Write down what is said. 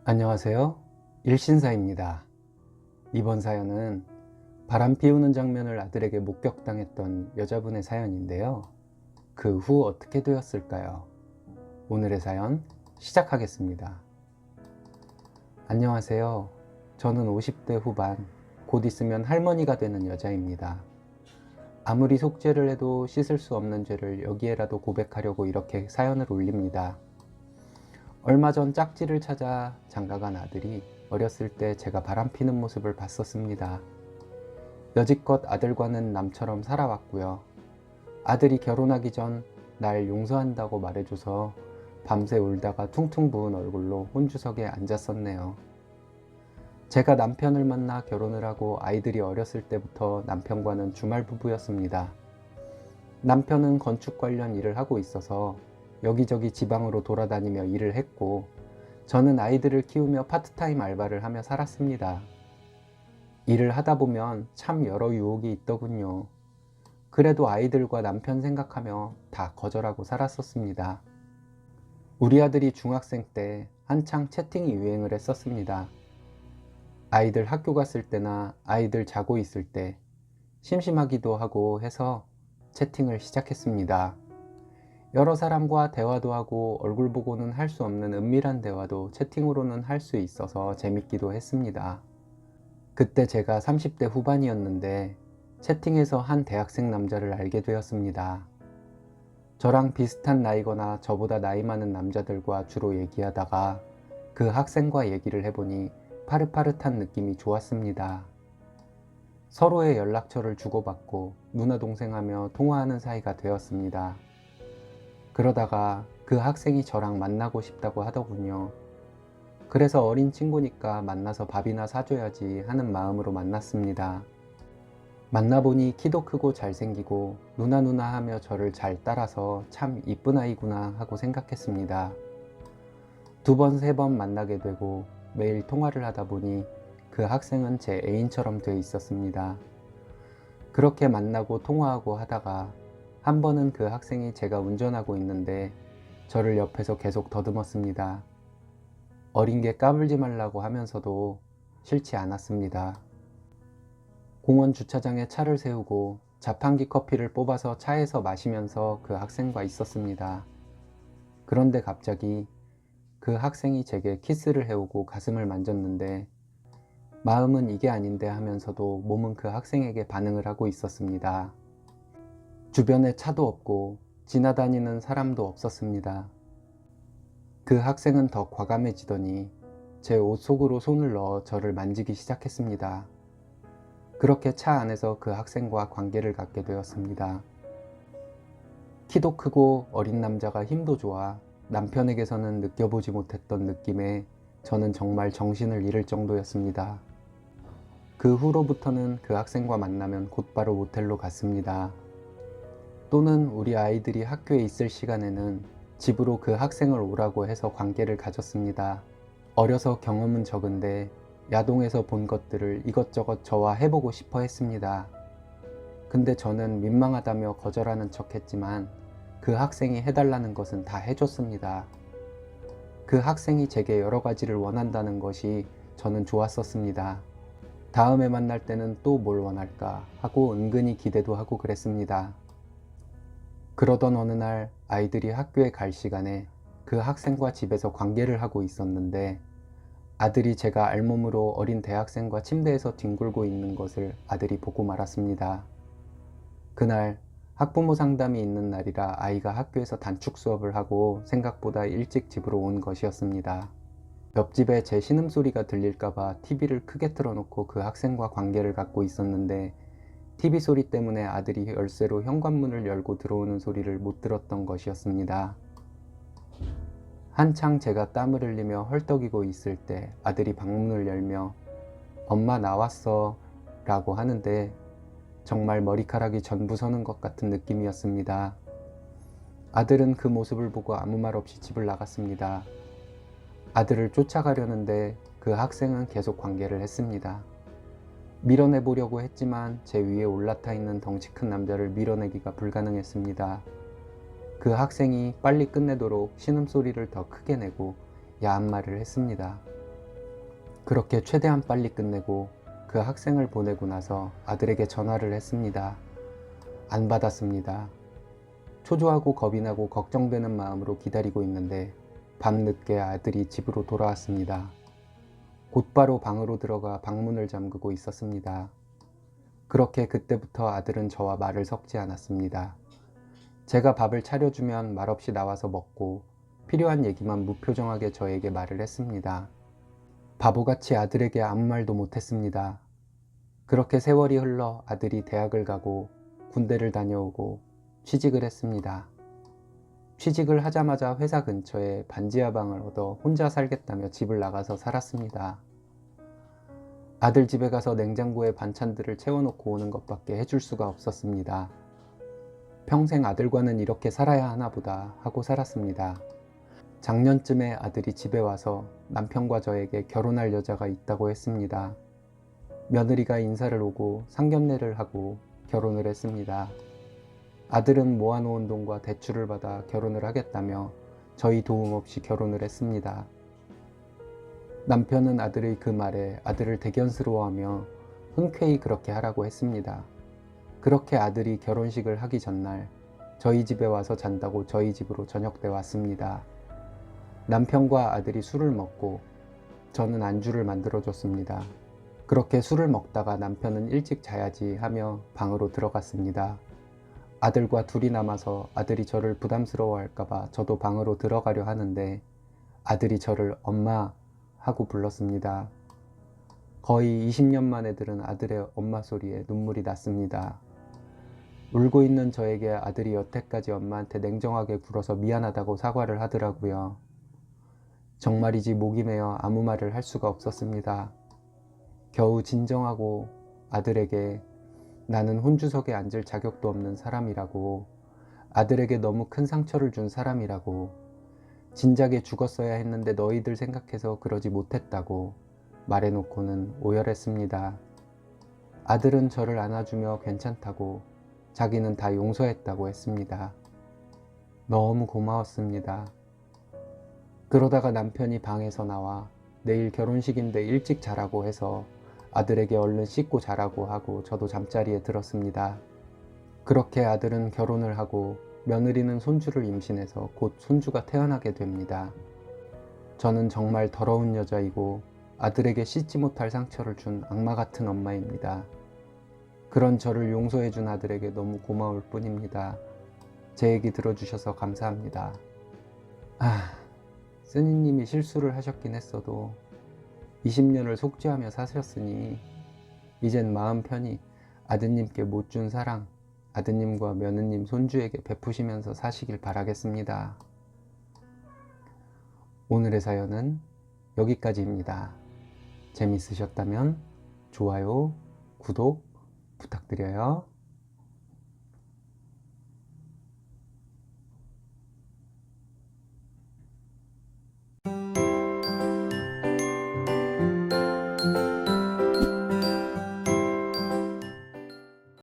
안녕하세요. 일신사입니다. 이번 사연은 바람 피우는 장면을 아들에게 목격당했던 여자분의 사연인데요. 그 후 어떻게 되었을까요? 오늘의 사연 시작하겠습니다. 안녕하세요. 저는 50대 후반, 곧 있으면 할머니가 되는 여자입니다. 아무리 속죄를 해도 씻을 수 없는 죄를 여기에라도 고백하려고 이렇게 사연을 올립니다. 얼마 전 짝지를 찾아 장가간 아들이 어렸을 때 제가 바람피는 모습을 봤었습니다. 여지껏 아들과는 남처럼 살아왔고요. 아들이 결혼하기 전 날 용서한다고 말해줘서 밤새 울다가 퉁퉁 부은 얼굴로 혼주석에 앉았었네요. 제가 남편을 만나 결혼을 하고 아이들이 어렸을 때부터 남편과는 주말 부부였습니다. 남편은 건축 관련 일을 하고 있어서 여기저기 지방으로 돌아다니며 일을 했고, 저는 아이들을 키우며 파트타임 알바를 하며 살았습니다. 일을 하다 보면 참 여러 유혹이 있더군요. 그래도 아이들과 남편 생각하며 다 거절하고 살았었습니다. 우리 아들이 중학생 때 한창 채팅이 유행을 했었습니다. 아이들 학교 갔을 때나 아이들 자고 있을 때 심심하기도 하고 해서 채팅을 시작했습니다. 여러 사람과 대화도 하고 얼굴 보고는 할 수 없는 은밀한 대화도 채팅으로는 할 수 있어서 재밌기도 했습니다. 그때 제가 30대 후반이었는데 채팅에서 한 대학생 남자를 알게 되었습니다. 저랑 비슷한 나이거나 저보다 나이 많은 남자들과 주로 얘기하다가 그 학생과 얘기를 해보니 파릇파릇한 느낌이 좋았습니다. 서로의 연락처를 주고받고 누나 동생하며 통화하는 사이가 되었습니다. 그러다가 그 학생이 저랑 만나고 싶다고 하더군요. 그래서 어린 친구니까 만나서 밥이나 사줘야지 하는 마음으로 만났습니다. 만나보니 키도 크고 잘생기고 누나 하며 저를 잘 따라서 참 이쁜 아이구나 하고 생각했습니다. 2번, 3번 만나게 되고 매일 통화를 하다 보니 그 학생은 제 애인처럼 돼 있었습니다. 그렇게 만나고 통화하고 하다가 한 번은 그 학생이 제가 운전하고 있는데 저를 옆에서 계속 더듬었습니다. 어린 게 까불지 말라고 하면서도 싫지 않았습니다. 공원 주차장에 차를 세우고 자판기 커피를 뽑아서 차에서 마시면서 그 학생과 있었습니다. 그런데 갑자기 그 학생이 제게 키스를 해오고 가슴을 만졌는데 마음은 이게 아닌데 하면서도 몸은 그 학생에게 반응을 하고 있었습니다. 주변에 차도 없고 지나다니는 사람도 없었습니다. 그 학생은 더 과감해지더니 제 옷 속으로 손을 넣어 저를 만지기 시작했습니다. 그렇게 차 안에서 그 학생과 관계를 갖게 되었습니다. 키도 크고 어린 남자가 힘도 좋아 남편에게서는 느껴보지 못했던 느낌에 저는 정말 정신을 잃을 정도였습니다. 그 후로부터는 그 학생과 만나면 곧바로 모텔로 갔습니다. 또는 우리 아이들이 학교에 있을 시간에는 집으로 그 학생을 오라고 해서 관계를 가졌습니다. 어려서 경험은 적은데 야동에서 본 것들을 이것저것 저와 해보고 싶어 했습니다. 근데 저는 민망하다며 거절하는 척 했지만 그 학생이 해달라는 것은 다 해줬습니다. 그 학생이 제게 여러 가지를 원한다는 것이 저는 좋았었습니다. 다음에 만날 때는 또 뭘 원할까 하고 은근히 기대도 하고 그랬습니다. 그러던 어느 날 아이들이 학교에 갈 시간에 그 학생과 집에서 관계를 하고 있었는데 아들이 제가 알몸으로 어린 대학생과 침대에서 뒹굴고 있는 것을 아들이 보고 말았습니다. 그날 학부모 상담이 있는 날이라 아이가 학교에서 단축 수업을 하고 생각보다 일찍 집으로 온 것이었습니다. 옆집에 제 신음소리가 들릴까봐 TV를 크게 틀어놓고 그 학생과 관계를 갖고 있었는데 TV 소리 때문에 아들이 열쇠로 현관문을 열고 들어오는 소리를 못 들었던 것이었습니다. 한창 제가 땀을 흘리며 헐떡이고 있을 때 아들이 방문을 열며 "엄마 나왔어" 라고 하는데 정말 머리카락이 전부 서는 것 같은 느낌이었습니다. 아들은 그 모습을 보고 아무 말 없이 집을 나갔습니다. 아들을 쫓아가려는데 그 학생은 계속 관계를 했습니다. 밀어내보려고 했지만 제 위에 올라타 있는 덩치 큰 남자를 밀어내기가 불가능했습니다. 그 학생이 빨리 끝내도록 신음소리를 더 크게 내고 야한 말을 했습니다. 그렇게 최대한 빨리 끝내고 그 학생을 보내고 나서 아들에게 전화를 했습니다. 안 받았습니다. 초조하고 겁이 나고 걱정되는 마음으로 기다리고 있는데 밤늦게 아들이 집으로 돌아왔습니다. 곧바로 방으로 들어가 방문을 잠그고 있었습니다. 그렇게 그때부터 아들은 저와 말을 섞지 않았습니다. 제가 밥을 차려주면 말없이 나와서 먹고 필요한 얘기만 무표정하게 저에게 말을 했습니다. 바보같이 아들에게 아무 말도 못했습니다. 그렇게 세월이 흘러 아들이 대학을 가고 군대를 다녀오고 취직을 했습니다. 취직을 하자마자 회사 근처에 반지하 방을 얻어 혼자 살겠다며 집을 나가서 살았습니다. 아들 집에 가서 냉장고에 반찬들을 채워놓고 오는 것밖에 해줄 수가 없었습니다. 평생 아들과는 이렇게 살아야 하나 보다 하고 살았습니다. 작년쯤에 아들이 집에 와서 남편과 저에게 결혼할 여자가 있다고 했습니다. 며느리가 인사를 오고 상견례를 하고 결혼을 했습니다. 아들은 모아놓은 돈과 대출을 받아 결혼을 하겠다며 저희 도움 없이 결혼을 했습니다. 남편은 아들의 그 말에 아들을 대견스러워하며 흔쾌히 그렇게 하라고 했습니다. 그렇게 아들이 결혼식을 하기 전날 저희 집에 와서 잔다고 저희 집으로 저녁 때 왔습니다. 남편과 아들이 술을 먹고 저는 안주를 만들어줬습니다. 그렇게 술을 먹다가 남편은 일찍 자야지 하며 방으로 들어갔습니다. 아들과 둘이 남아서 아들이 저를 부담스러워할까봐 저도 방으로 들어가려 하는데 아들이 저를 엄마 하고 불렀습니다. 거의 20년 만에 들은 아들의 엄마 소리에 눈물이 났습니다. 울고 있는 저에게 아들이 여태까지 엄마한테 냉정하게 굴어서 미안하다고 사과를 하더라고요. 정말이지 목이 메어 아무 말을 할 수가 없었습니다. 겨우 진정하고 아들에게 나는 혼주석에 앉을 자격도 없는 사람이라고, 아들에게 너무 큰 상처를 준 사람이라고, 진작에 죽었어야 했는데 너희들 생각해서 그러지 못했다고 말해놓고는 오열했습니다. 아들은 저를 안아주며 괜찮다고, 자기는 다 용서했다고 했습니다. 너무 고마웠습니다. 그러다가 남편이 방에서 나와 내일 결혼식인데 일찍 자라고 해서 아들에게 얼른 씻고 자라고 하고 저도 잠자리에 들었습니다. 그렇게 아들은 결혼을 하고 며느리는 손주를 임신해서 곧 손주가 태어나게 됩니다. 저는 정말 더러운 여자이고 아들에게 씻지 못할 상처를 준 악마 같은 엄마입니다. 그런 저를 용서해준 아들에게 너무 고마울 뿐입니다. 제 얘기 들어주셔서 감사합니다. 스님님이 실수를 하셨긴 했어도 20년을 속죄하며 사셨으니 이젠 마음 편히 아드님께 못 준 사랑 아드님과 며느님 손주에게 베푸시면서 사시길 바라겠습니다. 오늘의 사연은 여기까지입니다. 재밌으셨다면 좋아요, 구독 부탁드려요.